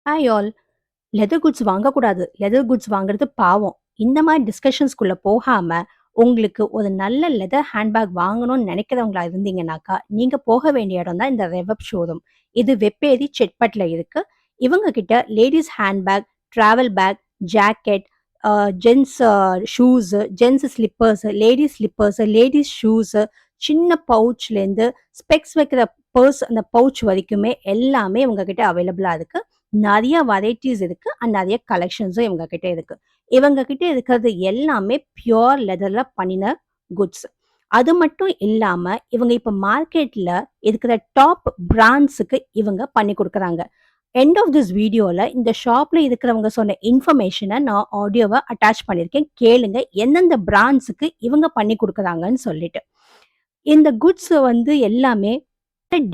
Hi all. Leather goods வாங்கக்கூடாது. Leather goods வாங்குறது பாவம். இந்த மாரி டிஸ்கஷன்ஸ்குள்ள போகாம, உங்களுக்கு ஒரு நல்ல லெதர் ஹேண்ட்பேக் வாங்கணும்னு நெனைக்கிறவங்களா இருந்தீங்கனாக்கா, நீங்க போக வேண்டிய இடம் தான் இந்த ரெவப் ஷோரூம். இது வெப்பேரி, செட்பட்ல இருக்கு. இவங்க கிட்ட ladies handbag, travel bag, jacket, gents shoes, gents slippers, ladies slippers, ladies shoes, சின்ன பவுச்லேருந்து ஸ்பெக்ஸ் வைக்கிற பர்ஸ் அந்த பவுச் வரைக்குமே எல்லாமே இவங்க கிட்ட அவைலபிளா இருக்கு. நெறைய வெரைட்டீஸ் இருக்கு. அண்ட் நெறைய கலெக்ஷன்ஸும் இவங்க கிட்ட இருக்கு. இவங்க கிட்ட இருக்கிறது எல்லாமே பியூர் லெதர்ல பண்ணின குட்ஸ். அது மட்டும் இல்லாம, இவங்க இப்ப மார்க்கெட்ல இருக்கிற டாப் பிராண்ட்ஸுக்கு இவங்க பண்ணி குடுக்குறாங்க. எண்ட் ஆஃப் திஸ் வீடியோல இந்த ஷாப்ல இருக்கிறவங்க சொன்ன இன்ஃபர்மேஷன நான் ஆடியோவா அட்டாச் பண்ணியிருக்கேன். கேளுங்க. எந்தெந்த பிராண்ட்ஸுக்கு இவங்க பண்ணி குடுக்குறாங்கன்னு சொல்லிட்டு. இந்த குட்ஸ் வந்து எல்லாமே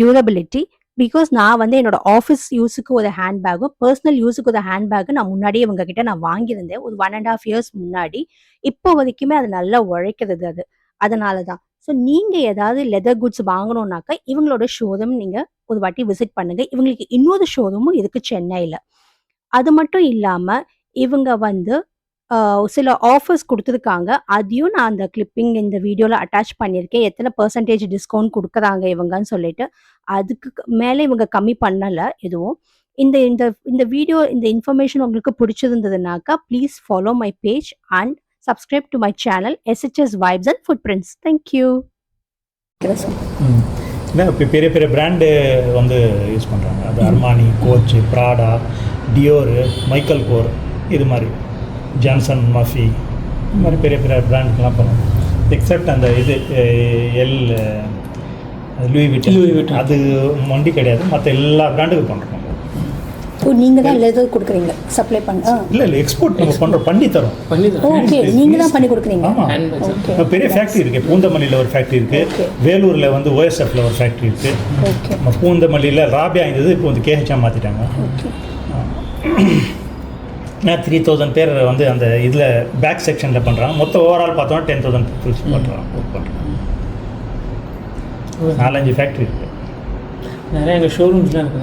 டியூரபிலிட்டி. பிகாஸ் நான் வந்து என்னோட ஆஃபீஸ் யூஸுக்கு ஒரு ஹேண்ட்பேக்கும், பெர்சனல் யூஸுக்கு ஒரு ஹேண்ட்பேக்கும் நான் முன்னாடியே இவங்க கிட்ட நான் வாங்கியிருந்தேன். ஒரு 1 1/2 இயர்ஸ் முன்னாடி. இப்போ வரைக்குமே அது நல்லா உழைக்கிறது அது. அதனால தான். ஸோ நீங்க ஏதாவது லெதர் குட்ஸ் வாங்கணும்னாக்கா, இவங்களோட ஷோரூம் நீங்க ஒரு வாட்டி விசிட் பண்ணுங்க. இவங்களுக்கு இன்னொரு ஷோரூமும் இருக்கு சென்னையில. அது மட்டும் இல்லாம, இவங்க வந்து சில ஆஃபர்ஸ் குடுத்துருக்காங்க. அதையும் நான் அந்த கிளிப்பிங் இந்த வீடியோல அட்டாச் பண்ணியிருக்கேன். எத்தன பெர்சன்டேஜ் டிஸ்கவுண்ட் குடுக்குறாங்க இவங்கன்னு சொல்லிட்டு. அதுக்கு மேல இவங்க கம்மி பண்ணல எதுவும். இந்த இந்த இந்த வீடியோ இந்த இன்ஃபர்மேஷன் உங்களுக்கு பிடிச்சிருந்ததுனாக்கா, please follow my page and subscribe to my channel SHS vibes and footprints. Thank you. இல்லை இப்போ பெரிய பெரிய பிராண்டு வந்து யூஸ் பண்ணுறாங்க. அது Armani, Coach, Prada, Dior, Michael Kors, இது மாதிரி ஜான்சன் மஃபி, இது மாதிரி பெரிய பெரிய பிராண்டுக்கெலாம் பண்ணுவாங்க. எக்ஸப்ட் அந்த இது லூயி விட்டன் அது வண்டி கிடையாது. மற்ற எல்லா பிராண்டுக்கும் பண்ணுறோம். ஓ, நீங்க தான் லெதர் கொடுக்குறீங்க, சப்ளை பண்ண? இல்லை எக்ஸ்போர்ட் நம்ம பண்ணுறோம், பண்ணி தரோம். ஓகே, நீங்க தான் பண்ணி கொடுக்குறீங்க. ஆமாம், பெரிய ஃபேக்ட்ரி இருக்குது. பூந்தமல்லியில் ஒரு ஃபேக்ட்ரி இருக்குது. வேலூரில் வந்து ஓஎஸ்எஃப்ல ஒரு ஃபேக்ட்ரி இருக்குது. நம்ம பூந்தமல்லியில் ராபியா இருந்தது, இப்போ வந்து கேஹெச்ஆ மாற்றிட்டாங்க. நான் 3000 பேர் வந்து அந்த இதில் பேக் செக்ஷனில் பண்ணுறாங்க. மொத்தம் ஓவரால் பார்த்தோன்னா 10,000 பீப்புள்ஸ் பண்ணுறாங்க, ஒர்க் பண்ணுறாங்க. 4-5 ஃபேக்ட்ரி இருக்குது. நிறைய எங்கள் ஷோரூம்ஸ்லாம் இருக்குது.